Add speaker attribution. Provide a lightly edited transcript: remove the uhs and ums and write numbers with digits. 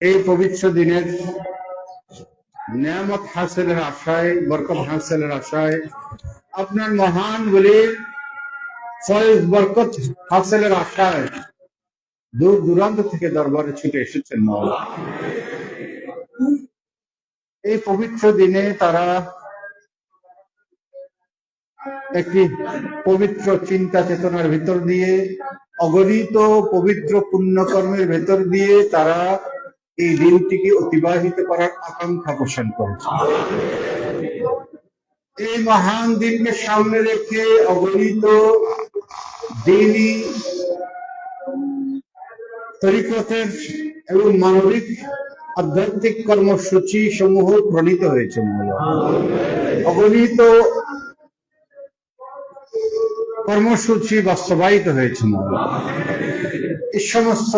Speaker 1: এই পবিত্র দিনের নিয়ামত হাসিলের আশায়, বরকত হাসিলের আশায়, আপনার মহান বলির ফয়েজ বরকত হাসিলের আশায় দূর দূরান্ত থেকে দরবারে ছুটে এসেছেন মাওলা। এই পবিত্র দিনে তারা একটি পবিত্র চিন্তা চেতনার ভিতর দিয়ে, অগণিত পবিত্র পুণ্যকর্মের ভেতর দিয়ে তারা এই দিনটিকে অতিবাহিত করার আকাঙ্ক্ষা পোষণ করেছে। এই মহান দিনকে সামনে রেখে অগণিত দিনই তরিকতের এবং মানবিক আধ্যাত্মিক কর্মসূচি সমূহ প্রণীত হয়েছে। অগণিত কর্মসূচি বাস্তবায়িত হয়েছে। এই সমস্ত